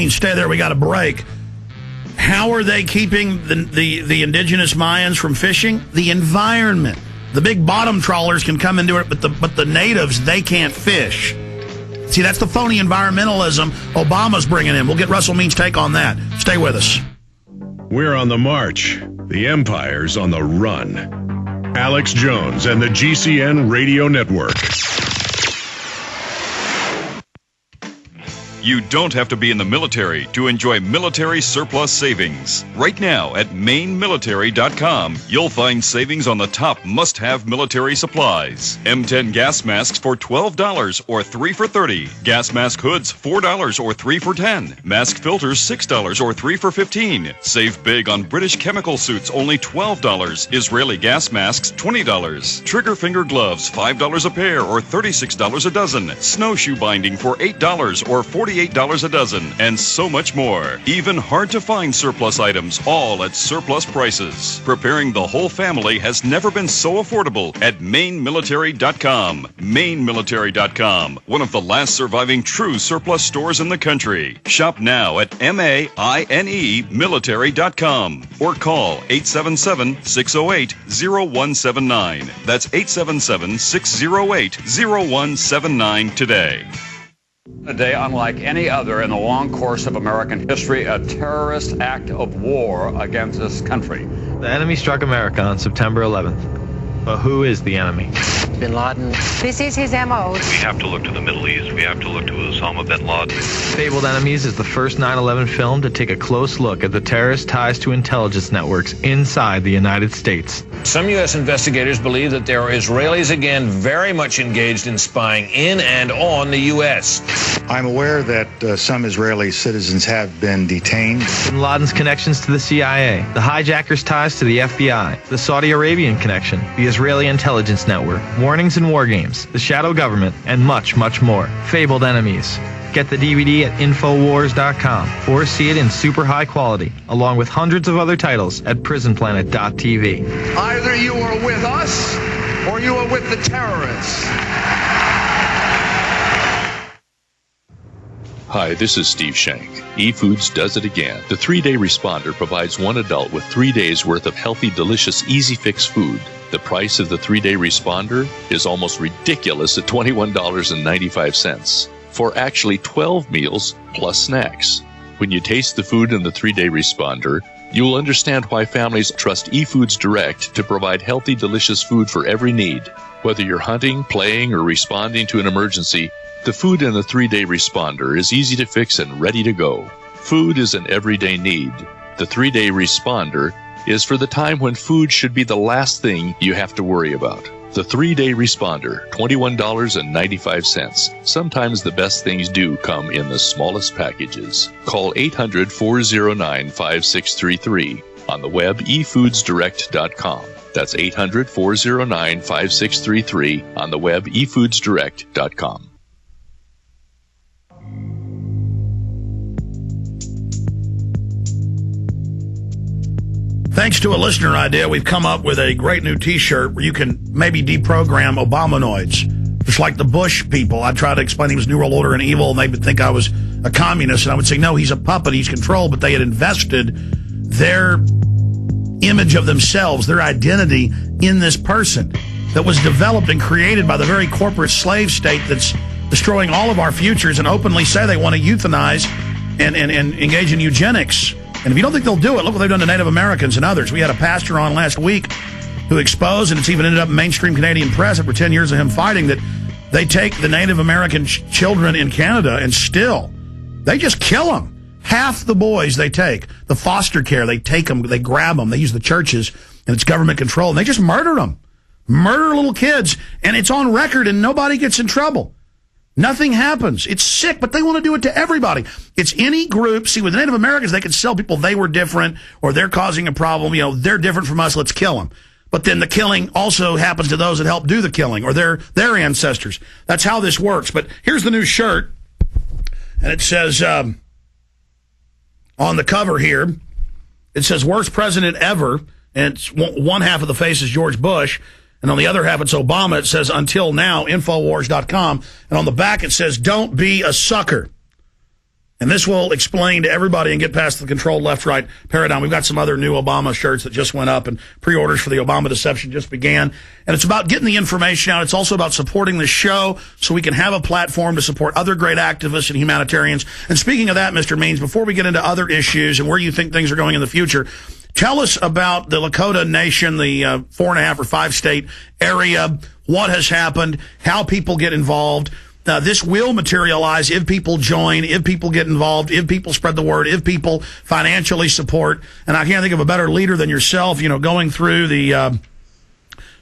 Gene, stay there. We got a break. How are they keeping the indigenous Mayans from fishing? The environment. The big bottom trawlers can come and do it, but the natives, they can't fish. See, that's the phony environmentalism Obama's bringing in. We'll get Russell Means' take on that. Stay with us. We're on the march. The empire's on the run. Alex Jones and the GCN Radio Network. You don't have to be in the military to enjoy military surplus savings. Right now at mainmilitary.com, you'll find savings on the top must-have military supplies. M10 gas masks for $12 or 3 for $30. Gas mask hoods $4 or 3 for $10. Mask filters $6 or 3 for $15. Save big on British chemical suits, only $12. Israeli gas masks $20. Trigger finger gloves $5 a pair or $36 a dozen. Snowshoe binding for $8 or $48 a dozen, and so much more. Even hard-to-find surplus items, all at surplus prices. Preparing the whole family has never been so affordable at mainmilitary.com. Mainmilitary.com, one of the last surviving true surplus stores in the country. Shop now at MAINE military.com or call 877-608-0179. That's 877-608-0179 today. A day unlike any other in the long course of American history, a terrorist act of war against this country. The enemy struck America on September 11th. But who is the enemy? Bin Laden. This is his MO. We have to look to the Middle East. We have to look to Osama bin Laden. Fabled Enemies is the first 9/11 film to take a close look at the terrorist ties to intelligence networks inside the United States. Some U.S. investigators believe that there are Israelis again very much engaged in spying in and on the U.S. I'm aware that some Israeli citizens have been detained. Bin Laden's connections to the CIA, the hijackers' ties to the FBI, the Saudi Arabian connection, the Israeli intelligence network, warnings and war games, the shadow government, and much, much more. Fabled Enemies. Get the DVD at Infowars.com or see it in super high quality, along with hundreds of other titles at PrisonPlanet.tv. Either you are with us or you are with the terrorists. Hi, this is Steve Shank. eFoods does it again. The 3-Day Responder provides one adult with 3 days worth of healthy, delicious, easy fix food. The price of the 3-Day Responder is almost ridiculous at $21.95 for actually 12 meals plus snacks. When you taste the food in the 3-Day Responder, you will understand why families trust eFoods Direct to provide healthy, delicious food for every need. Whether you're hunting, playing, or responding to an emergency, the food in the 3-Day Responder is easy to fix and ready to go. Food is an everyday need. The 3-Day Responder is for the time when food should be the last thing you have to worry about. The 3-Day Responder, $21.95. Sometimes the best things do come in the smallest packages. Call 800-409-5633. On the web, efoodsdirect.com. That's 800-409-5633. On the web, efoodsdirect.com. Thanks to a listener idea, we've come up with a great new T-shirt where you can maybe deprogram Obamanoids. Just like the Bush people. I tried to explain he was New World Order and evil, and they would think I was a communist, and I would say, no, he's a puppet, he's controlled, but they had invested their image of themselves, their identity in this person that was developed and created by the very corporate slave state that's destroying all of our futures and openly say they want to euthanize and engage in eugenics. And if you don't think they'll do it, look what they've done to Native Americans and others. We had a pastor on last week who exposed, and it's even ended up in mainstream Canadian press after 10 years of him fighting, that they take the Native American children in Canada and still, they just kill them. Half the boys they take, the foster care, they take them, they grab them, they use the churches, and it's government control, and they just murder them. Murder little kids, and it's on record, and nobody gets in trouble. Nothing happens. It's sick, but they want to do it to everybody. It's any group. See, with the Native Americans, they could sell people they were different or they're causing a problem. You know, they're different from us. Let's kill them. But then the killing also happens to those that helped do the killing or their ancestors. That's how this works. But here's the new shirt, and it says on the cover here, it says "Worst President Ever," and it's one half of the face is George Bush. And on the other half, it's Obama. It says, "Until now," Infowars.com. And on the back, it says, "Don't be a sucker." And this will explain to everybody and get past the controlled left-right paradigm. We've got some other new Obama shirts that just went up, and pre-orders for the Obama Deception just began. And it's about getting the information out. It's also about supporting the show so we can have a platform to support other great activists and humanitarians. And speaking of that, Mr. Means, before we get into other issues and where you think things are going in the future, tell us about the Lakota Nation, the 4.5 or 5 state area, what has happened, how people get involved. This will materialize if people join, if people get involved, if people spread the word, if people financially support. And I can't think of a better leader than yourself, going through the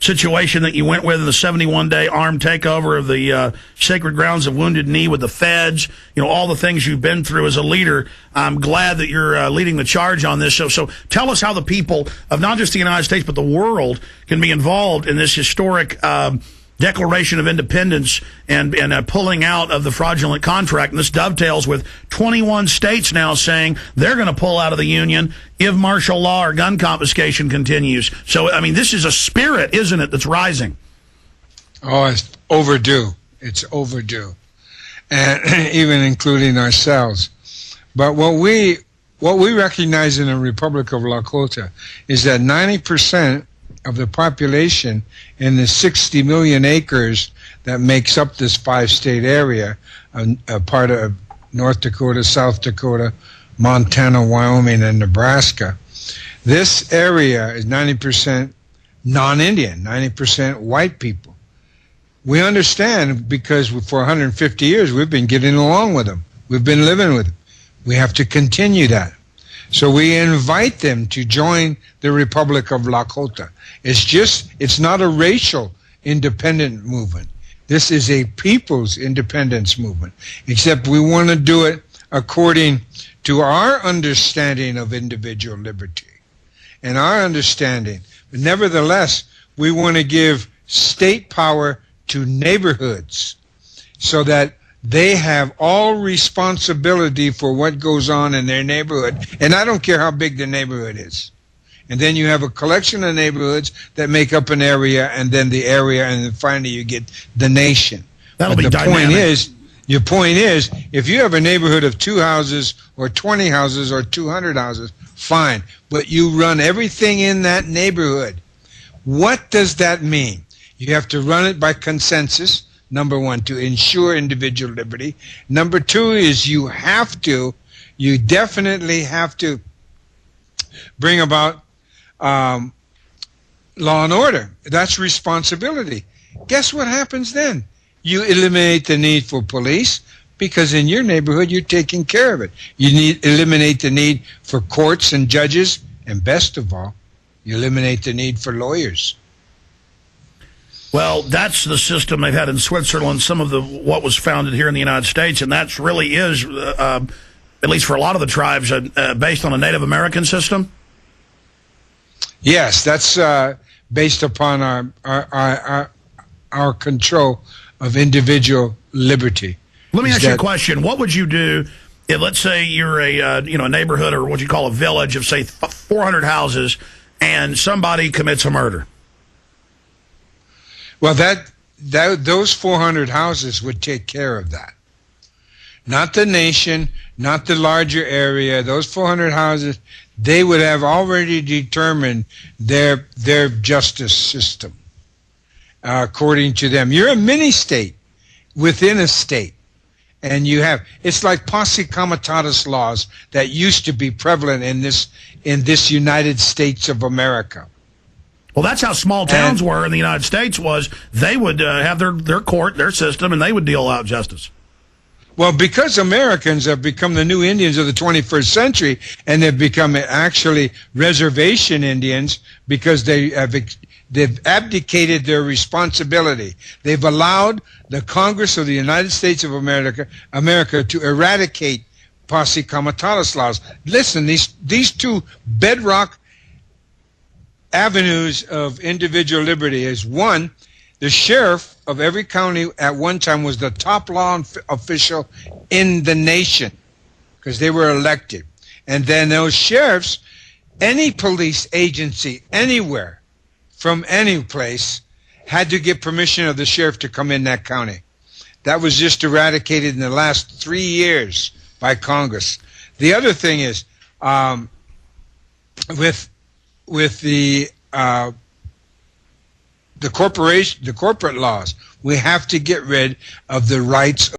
situation that you went with in the 71-day armed takeover of the sacred grounds of Wounded Knee with the feds, all the things you've been through as a leader. I'm glad that you're leading the charge on this. So tell us how the people of not just the United States, but the world can be involved in this historic Declaration of Independence and pulling out of the fraudulent contract. And this dovetails with 21 states now saying they're going to pull out of the Union if martial law or gun confiscation continues. So, I mean, this is a spirit, isn't it, that's rising? Oh, it's overdue. It's overdue. And even including ourselves. But what we recognize in the Republic of Lakota is that 90% of the population in the 60 million acres that makes up this 5-state area, a part of North Dakota, South Dakota, Montana, Wyoming, and Nebraska. This area is 90% non-Indian, 90% white people. We understand because for 150 years we've been getting along with them. We've been living with them. We have to continue that. So we invite them to join the Republic of Lakota. It's not a racial independent movement. This is a people's independence movement, except we want to do it according to our understanding of individual liberty and our understanding. But nevertheless, we want to give state power to neighborhoods so that they have all responsibility for what goes on in their neighborhood. And I don't care how big the neighborhood is. And then you have a collection of neighborhoods that make up an area, and then the area, and then finally you get the nation. That'll be dynamic. Your point is, if you have a neighborhood of 2 houses or 20 houses or 200 houses, fine. But you run everything in that neighborhood. What does that mean? You have to run it by consensus. Number one, to ensure individual liberty. Number two is you definitely have to bring about law and order. That's responsibility. Guess what happens then? You eliminate the need for police because in your neighborhood you're taking care of it. You eliminate the need for courts and judges, and best of all, you eliminate the need for lawyers. Well, that's the system they've had in Switzerland, some of what was founded here in the United States, and that really is, at least for a lot of the tribes, based on a Native American system? Yes, that's based upon our control of individual liberty. Let me ask you a question. What would you do if, let's say, you're a neighborhood or what you call a village of, say, 400 houses, and somebody commits a murder? Well, those 400 houses would take care of that. Not the nation, not the larger area. Those 400 houses, they would have already determined their justice system according to them. You're a mini-state within a state. And it's like posse comitatus laws that used to be prevalent in this United States of America. Well, that's how small towns were in the United States. Was they would have their court, their system, and they would deal out justice. Well, because Americans have become the new Indians of the 21st century, and they've become actually reservation Indians because they've abdicated their responsibility. They've allowed the Congress of the United States of America to eradicate posse comitatus laws. Listen, these two bedrock avenues of individual liberty is, one, the sheriff of every county at one time was the top law official in the nation because they were elected. And then those sheriffs, any police agency anywhere from any place had to get permission of the sheriff to come in that county. That was just eradicated in the last 3 years by Congress. The other thing is, with the corporate laws, we have to get rid of the rights